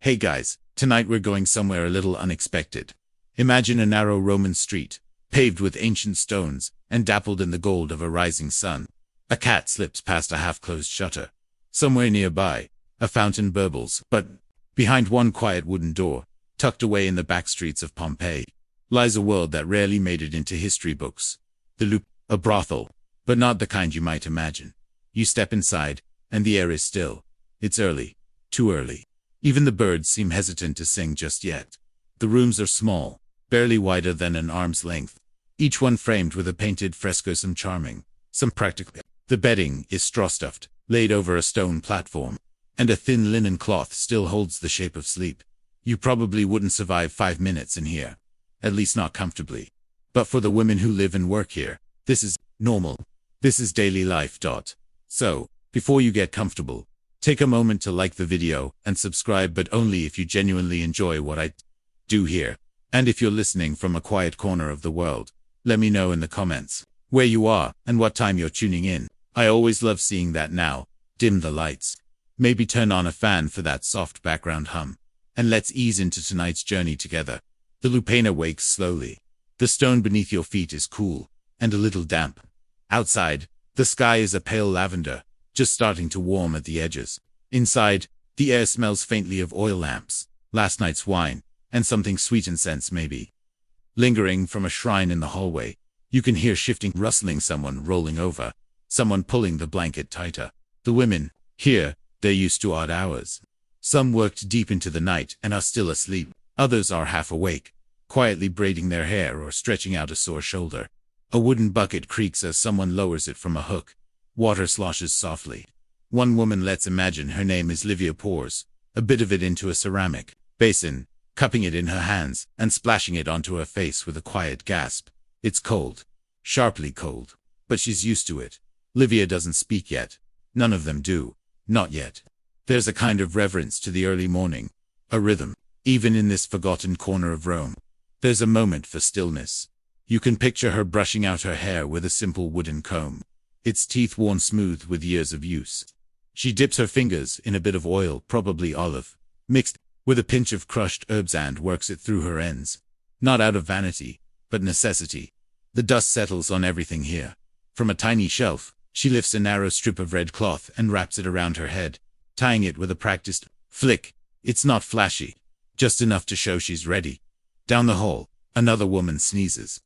Hey guys, tonight we're going somewhere a little unexpected. Imagine a narrow Roman street, paved with ancient stones and dappled in the gold of a rising sun. A cat slips past a half-closed shutter. Somewhere nearby, a fountain burbles, but behind one quiet wooden door, tucked away in the back streets of Pompeii, lies a world that rarely made it into history books. The loop, a brothel, but not the kind you might imagine. You step inside, and the air is still. It's early, too early. Even the birds seem hesitant to sing just yet. The rooms are small, barely wider than an arm's length, each one framed with a painted fresco, some charming, some practical. The bedding is straw-stuffed, laid over a stone platform, and a thin linen cloth still holds the shape of sleep. You probably wouldn't survive 5 minutes in here, at least not comfortably. But for the women who live and work here, this is normal. This is daily life. So, before you get comfortable, take a moment to like the video and subscribe, but only if you genuinely enjoy what I do here. And if you're listening from a quiet corner of the world, let me know in the comments where you are and what time you're tuning in. I always love seeing that. Now, dim the lights. Maybe turn on a fan for that soft background hum. And let's ease into tonight's journey together. The Lupaina wakes slowly. The stone beneath your feet is cool and a little damp. Outside, the sky is a pale lavender, just starting to warm at the edges. Inside, the air smells faintly of oil lamps, last night's wine, and something sweet incense maybe. Lingering from a shrine in the hallway, you can hear shifting rustling, someone rolling over, someone pulling the blanket tighter. The women, here, they're used to odd hours. Some worked deep into the night and are still asleep. Others are half awake, quietly braiding their hair or stretching out a sore shoulder. A wooden bucket creaks as someone lowers it from a hook. Water sloshes softly. One woman, let's imagine her name is Livia, pours a bit of it into a ceramic basin, cupping it in her hands and splashing it onto her face with a quiet gasp. It's cold, sharply cold, but she's used to it. Livia doesn't speak yet. None of them do, not yet. There's a kind of reverence to the early morning, a rhythm. Even in this forgotten corner of Rome, there's a moment for stillness. You can picture her brushing out her hair with a simple wooden comb, its teeth worn smooth with years of use. She dips her fingers in a bit of oil, probably olive, mixed with a pinch of crushed herbs, and works it through her ends. Not out of vanity, but necessity. The dust settles on everything here. From a tiny shelf, she lifts a narrow strip of red cloth and wraps it around her head, tying it with a practiced flick. It's not flashy, just enough to show she's ready. Down the hall, another woman sneezes.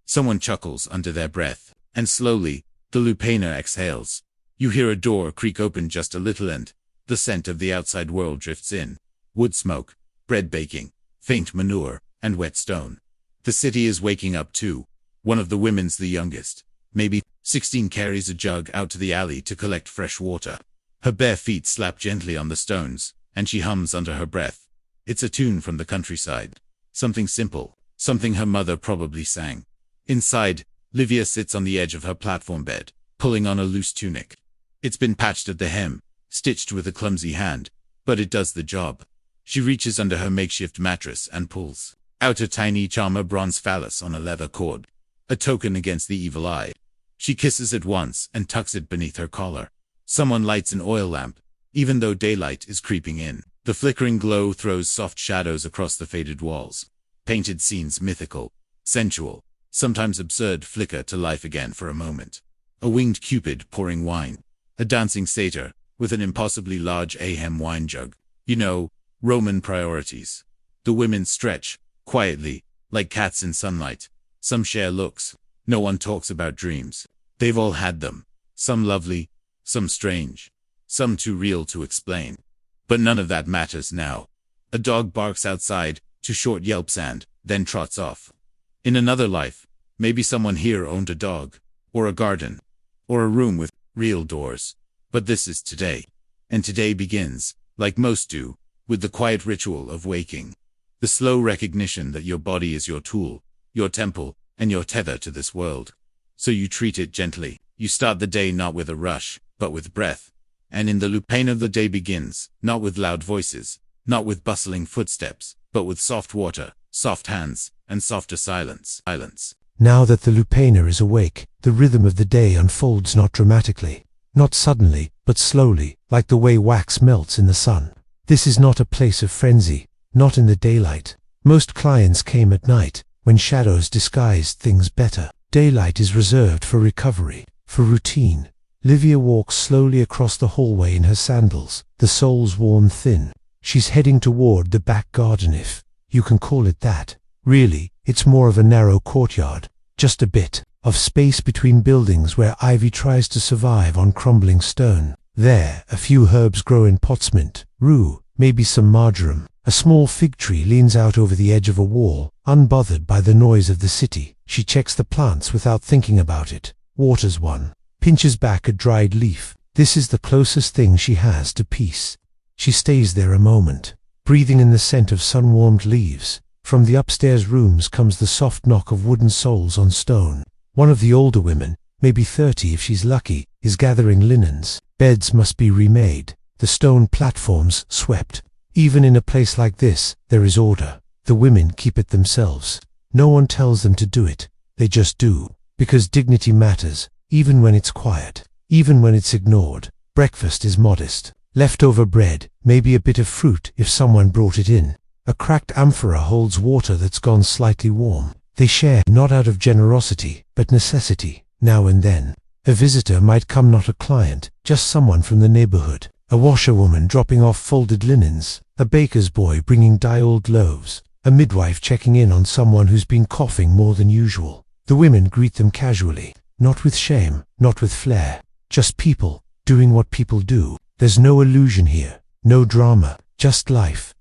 Someone chuckles under their breath, and slowly, the Lupaina exhales. You hear a door creak open just a little, and the scent of the outside world drifts in. Wood smoke, bread baking, faint manure, and wet stone. The city is waking up too. One of the women's the youngest, maybe 16, carries a jug out to the alley to collect fresh water. Her bare feet slap gently on the stones, and she hums under her breath. It's a tune from the countryside. Something simple, something her mother probably sang. Inside, Livia sits on the edge of her platform bed, pulling on a loose tunic. It's been patched at the hem, stitched with a clumsy hand, but it does the job. She reaches under her makeshift mattress and pulls out a tiny charmer bronze phallus on a leather cord, a token against the evil eye. She kisses it once and tucks it beneath her collar. Someone lights an oil lamp, even though daylight is creeping in. The flickering glow throws soft shadows across the faded walls. Painted scenes, mythical, sensual, sometimes absurd, flicker to life again for a moment. A winged cupid pouring wine. A dancing satyr with an impossibly large ahem wine jug. You know, Roman priorities. The women stretch, quietly, like cats in sunlight. Some share looks. No one talks about dreams. They've all had them. Some lovely, some strange, some too real to explain. But none of that matters now. A dog barks outside, 2 short yelps, and then trots off. In another life, maybe someone here owned a dog, or a garden, or a room with real doors. But this is today. And today begins, like most do, with the quiet ritual of waking. The slow recognition that your body is your tool, your temple, and your tether to this world. So you treat it gently. You start the day not with a rush, but with breath. And in the Lupaina the day begins, not with loud voices, not with bustling footsteps, but with soft water, soft hands, and softer silence. Now that the Lupaina is awake, the rhythm of the day unfolds not dramatically, not suddenly, but slowly, like the way wax melts in the sun. This is not a place of frenzy, not in the daylight. Most clients came at night, when shadows disguised things better. Daylight is reserved for recovery, for routine. Livia walks slowly across the hallway in her sandals, the soles worn thin. She's heading toward the back garden, if you can call it that. Really, it's more of a narrow courtyard, just a bit of space between buildings where ivy tries to survive on crumbling stone. There, a few herbs grow in pots: mint, rue, maybe some marjoram. A small fig tree leans out over the edge of a wall, unbothered by the noise of the city. She checks the plants without thinking about it, waters one, pinches back a dried leaf. This is the closest thing she has to peace. She stays there a moment, breathing in the scent of sun-warmed leaves. From the upstairs rooms comes the soft knock of wooden soles on stone. One of the older women, maybe 30 if she's lucky, is gathering linens. Beds must be remade, the stone platforms swept. Even in a place like this, there is order. The women keep it themselves. No one tells them to do it. They just do. Because dignity matters, even when it's quiet, even when it's ignored. Breakfast is modest. Leftover bread, maybe a bit of fruit if someone brought it in. A cracked amphora holds water that's gone slightly warm. They share, not out of generosity, but necessity. Now and then, a visitor might come, not a client, just someone from the neighborhood. A washerwoman dropping off folded linens, a baker's boy bringing die-old loaves, a midwife checking in on someone who's been coughing more than usual. The women greet them casually, not with shame, not with flair, just people, doing what people do. There's no illusion here, no drama, just life.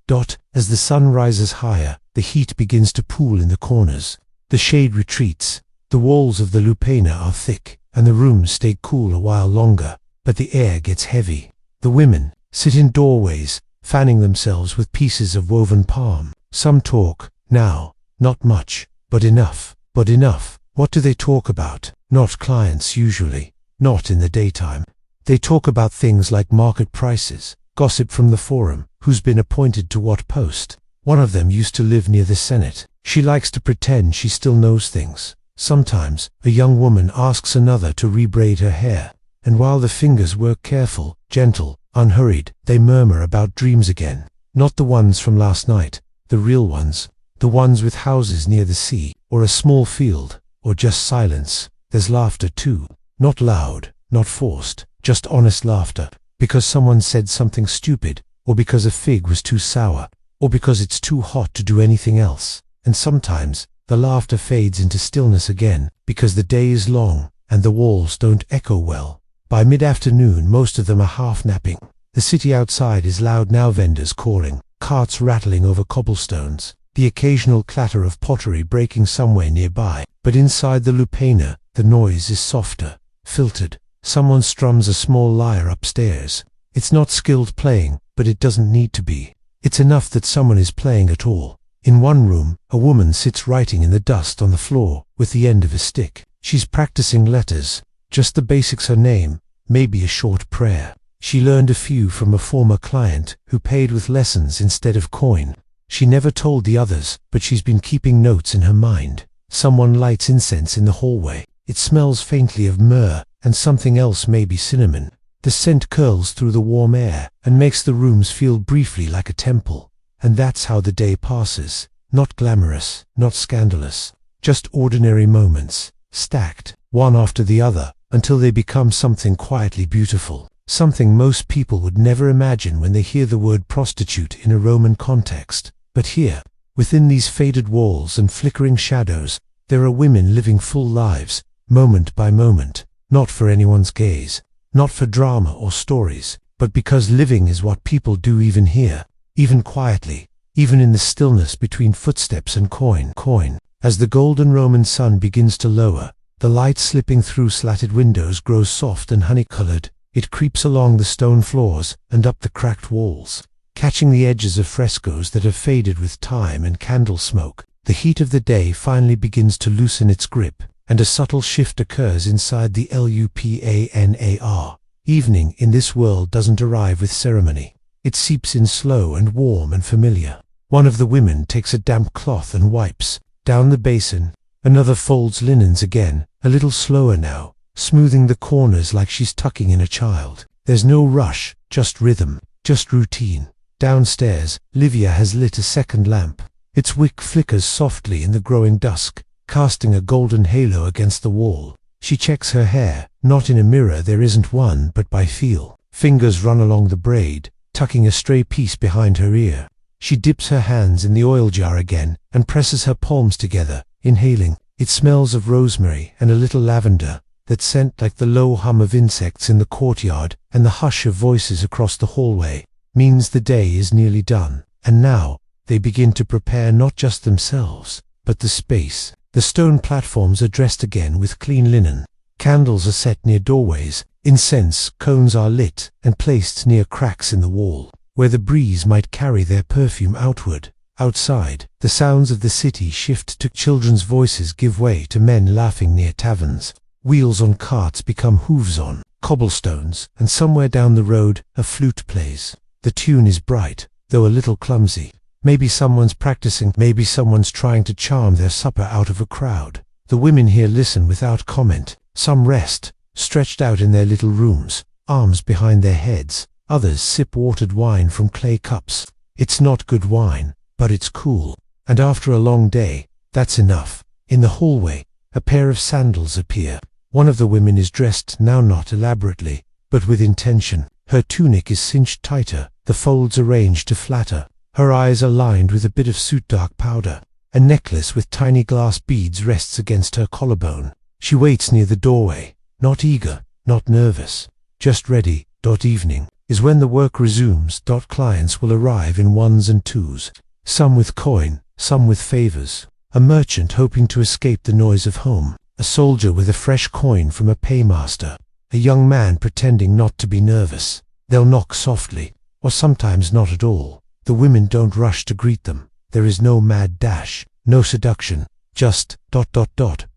As the sun rises higher, the heat begins to pool in the corners. The shade retreats, the walls of the Lupaina are thick, and the rooms stay cool a while longer, but the air gets heavy. The women sit in doorways, fanning themselves with pieces of woven palm. Some talk, now, not much, but enough. But enough. What do they talk about? Not clients usually, not in the daytime. They talk about things like market prices, gossip from the forum, who's been appointed to what post. One of them used to live near the Senate. She likes to pretend she still knows things. Sometimes, a young woman asks another to rebraid her hair, and while the fingers work careful, gentle, unhurried, they murmur about dreams again. Not the ones from last night, the real ones, the ones with houses near the sea, or a small field, or just silence. There's laughter too, not loud, not forced, just honest laughter, because someone said something stupid, or because a fig was too sour, or because it's too hot to do anything else. And sometimes, the laughter fades into stillness again, because the day is long, and the walls don't echo well. By mid-afternoon, most of them are half-napping. The city outside is loud now, vendors calling, carts rattling over cobblestones, the occasional clatter of pottery breaking somewhere nearby. But inside the Lupaina, the noise is softer, filtered. Someone strums a small lyre upstairs. It's not skilled playing, but it doesn't need to be. It's enough that someone is playing at all. In one room, a woman sits writing in the dust on the floor with the end of a stick. She's practicing letters, just the basics: her name, maybe a short prayer. She learned a few from a former client who paid with lessons instead of coin. She never told the others, but she's been keeping notes in her mind. Someone lights incense in the hallway. It smells faintly of myrrh and something else, maybe cinnamon. The scent curls through the warm air and makes the rooms feel briefly like a temple. And that's how the day passes. Not glamorous, not scandalous, just ordinary moments, stacked, one after the other, until they become something quietly beautiful. Something most people would never imagine when they hear the word prostitute in a Roman context. But here, within these faded walls and flickering shadows, there are women living full lives, moment by moment, not for anyone's gaze, not for drama or stories, but because living is what people do even here, even quietly, even in the stillness between footsteps and coin. As the golden Roman sun begins to lower, the light slipping through slatted windows grows soft and honey-colored. It creeps along the stone floors and up the cracked walls, catching the edges of frescoes that have faded with time and candle smoke. The heat of the day finally begins to loosen its grip, and a subtle shift occurs inside the Lupanar. Evening in this world doesn't arrive with ceremony. It seeps in slow and warm and familiar. One of the women takes a damp cloth and wipes down the basin. Another folds linens again, a little slower now, smoothing the corners like she's tucking in a child. There's no rush, just rhythm, just routine. Downstairs, Livia has lit a second lamp. Its wick flickers softly in the growing dusk, casting a golden halo against the wall. She checks her hair, not in a mirror, there isn't one, but by feel. Fingers run along the braid, tucking a stray piece behind her ear. She dips her hands in the oil jar again and presses her palms together, inhaling. It smells of rosemary and a little lavender, that scent like the low hum of insects in the courtyard and the hush of voices across the hallway, means the day is nearly done. And now, they begin to prepare not just themselves, but the space. The stone platforms are dressed again with clean linen. Candles are set near doorways. Incense cones are lit and placed near cracks in the wall, where the breeze might carry their perfume outward. Outside, the sounds of the city shift to children's voices give way to men laughing near taverns. Wheels on carts become hooves on cobblestones, and somewhere down the road a flute plays. The tune is bright, though a little clumsy. Maybe someone's practicing, maybe someone's trying to charm their supper out of a crowd. The women here listen without comment. Some rest, stretched out in their little rooms, arms behind their heads. Others sip watered wine from clay cups. It's not good wine, but it's cool. And after a long day, that's enough. In the hallway, a pair of sandals appear. One of the women is dressed now not elaborately, but with intention. Her tunic is cinched tighter, the folds arranged to flatter. Her eyes are lined with a bit of soot dark powder. A necklace with tiny glass beads rests against her collarbone. She waits near the doorway, not eager, not nervous, just ready. Evening is when the work resumes. Clients will arrive in ones and twos, some with coin, some with favors. A merchant hoping to escape the noise of home, a soldier with a fresh coin from a paymaster, a young man pretending not to be nervous. They'll knock softly, or sometimes not at all. The women don't rush to greet them. There is no mad dash, no seduction, just ...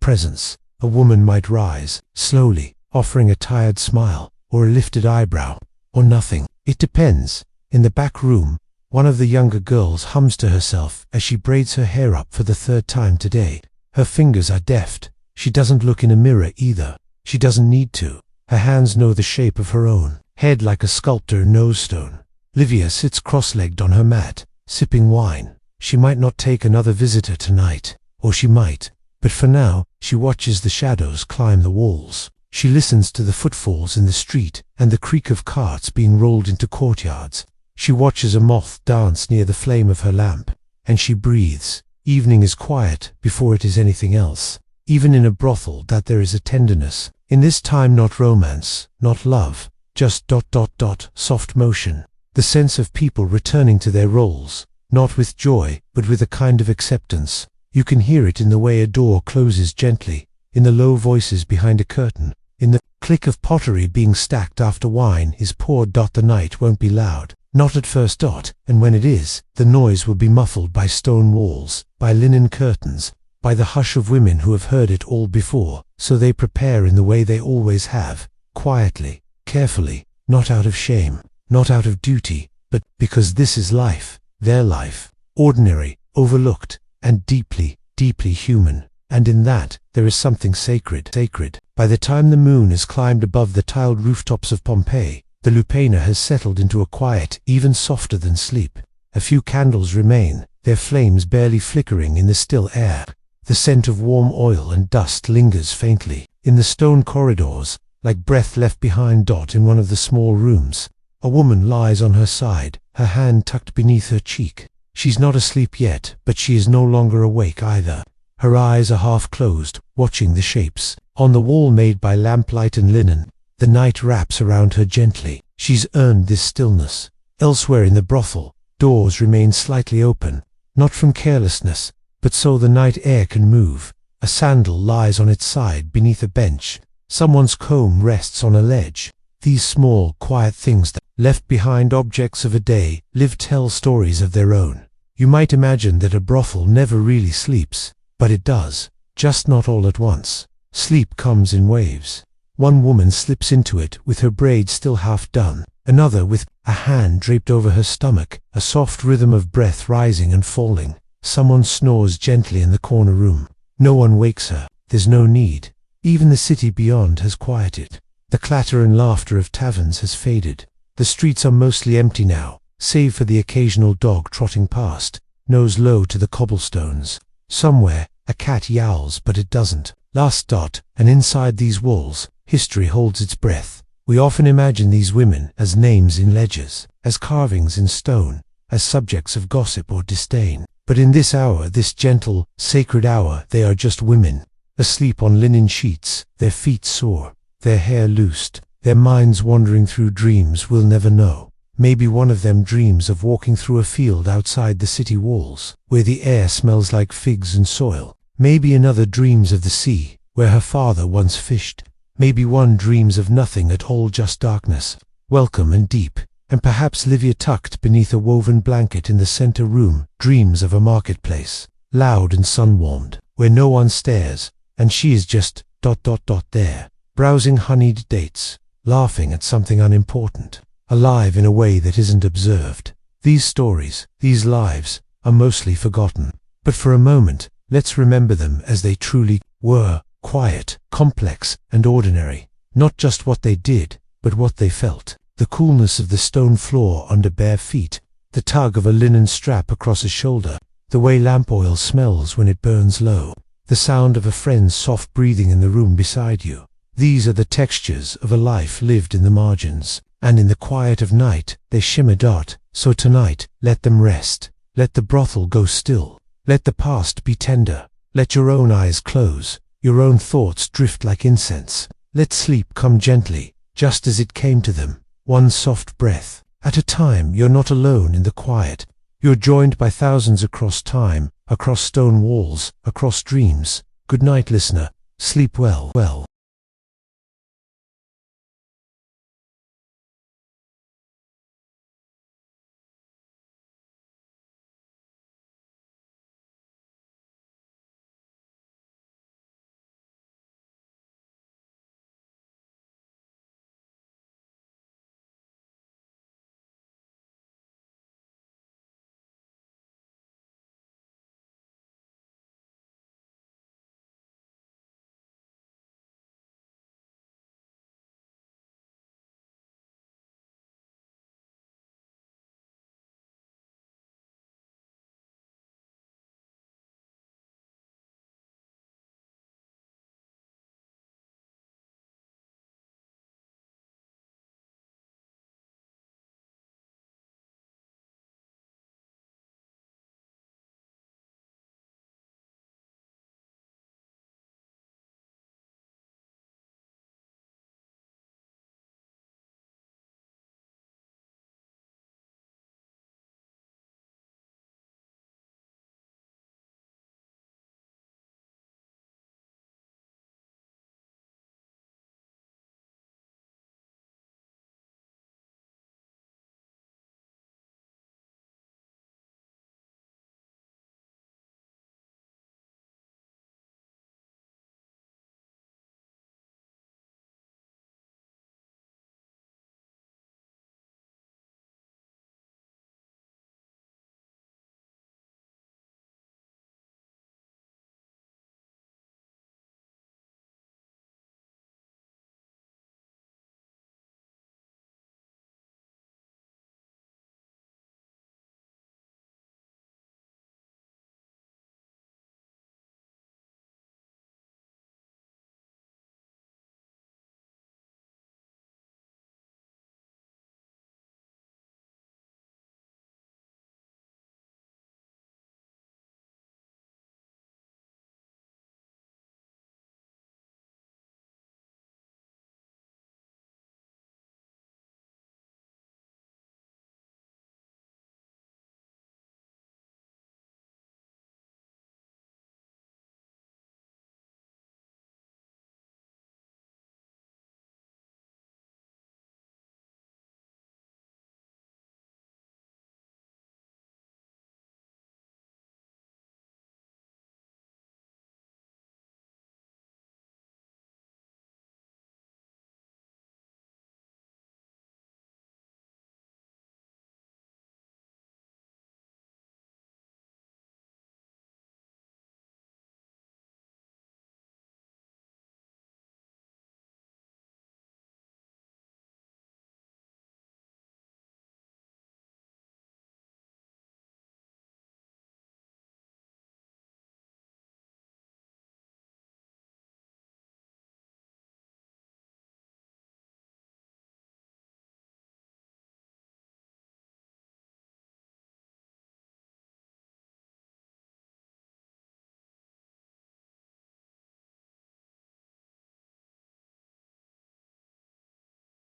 presence. A woman might rise, slowly, offering a tired smile, or a lifted eyebrow, or nothing. It depends. In the back room, one of the younger girls hums to herself as she braids her hair up for the third time today. Her fingers are deft. She doesn't look in a mirror either. She doesn't need to. Her hands know the shape of her own head like a sculptor nose stone. Livia sits cross-legged on her mat, sipping wine. She might not take another visitor tonight, or she might, but for now, she watches the shadows climb the walls. She listens to the footfalls in the street and the creak of carts being rolled into courtyards. She watches a moth dance near the flame of her lamp, and she breathes. Evening is quiet before it is anything else. Even in a brothel that there is a tenderness. In this time not romance, not love, just ... soft motion. The sense of people returning to their roles, not with joy, but with a kind of acceptance. You can hear it in the way a door closes gently, in the low voices behind a curtain, in the click of pottery being stacked after wine is poured. The night won't be loud, not at first. And when it is, the noise will be muffled by stone walls, by linen curtains, by the hush of women who have heard it all before, so they prepare in the way they always have, quietly, carefully, not out of shame, not out of duty, but because this is life, their life, ordinary, overlooked, and deeply, deeply human. And in that, there is something sacred. By the time the moon has climbed above the tiled rooftops of Pompeii, the Lupaina has settled into a quiet even softer than sleep. A few candles remain, their flames barely flickering in the still air. The scent of warm oil and dust lingers faintly. In the stone corridors, like breath left behind. In one of the small rooms, a woman lies on her side, her hand tucked beneath her cheek. She's not asleep yet, but she is no longer awake either. Her eyes are half closed, watching the shapes on the wall made by lamplight and linen. The night wraps around her gently. She's earned this stillness. Elsewhere in the brothel, doors remain slightly open, not from carelessness, but so the night air can move. A sandal lies on its side beneath a bench. Someone's comb rests on a ledge. These small, quiet things that, left behind objects of a day, live tell stories of their own. You might imagine that a brothel never really sleeps, but it does, just not all at once. Sleep comes in waves. One woman slips into it with her braid still half done, another with a hand draped over her stomach, a soft rhythm of breath rising and falling. Someone snores gently in the corner room. No one wakes her. There's no need. Even the city beyond has quieted. The clatter and laughter of taverns has faded. The streets are mostly empty now. save for the occasional dog trotting past, nose low to the cobblestones. Somewhere, a cat yowls, but it doesn't. Last dot, and inside these walls, history holds its breath. We often imagine these women as names in ledgers, as carvings in stone, as subjects of gossip or disdain. But in this hour, this gentle, sacred hour, they are just women, asleep on linen sheets, their feet sore, their hair loosed, their minds wandering through dreams we'll never know. Maybe one of them dreams of walking through a field outside the city walls, where the air smells like figs and soil. Maybe another dreams of the sea, where her father once fished. Maybe one dreams of nothing at all, just darkness, welcome and deep. And perhaps Livia, tucked beneath a woven blanket in the center room, dreams of a marketplace, loud and sun-warmed, where no one stares, and she is just ... there, browsing honeyed dates, laughing at something unimportant, alive in a way that isn't observed. These stories, these lives, are mostly forgotten. But for a moment, let's remember them as they truly were: quiet, complex, and ordinary. Not just what they did, but what they felt. The coolness of the stone floor under bare feet, the tug of a linen strap across a shoulder, the way lamp oil smells when it burns low, the sound of a friend's soft breathing in the room beside you. These are the textures of a life lived in the margins, and in the quiet of night they shimmer . So tonight, let them rest. Let the brothel go still. Let the past be tender. Let your own eyes close, your own thoughts drift like incense. Let sleep come gently, just as it came to them, one soft breath at a time. You're not alone in the quiet. You're joined by thousands across time, across stone walls, across dreams. Good night, listener. Sleep well.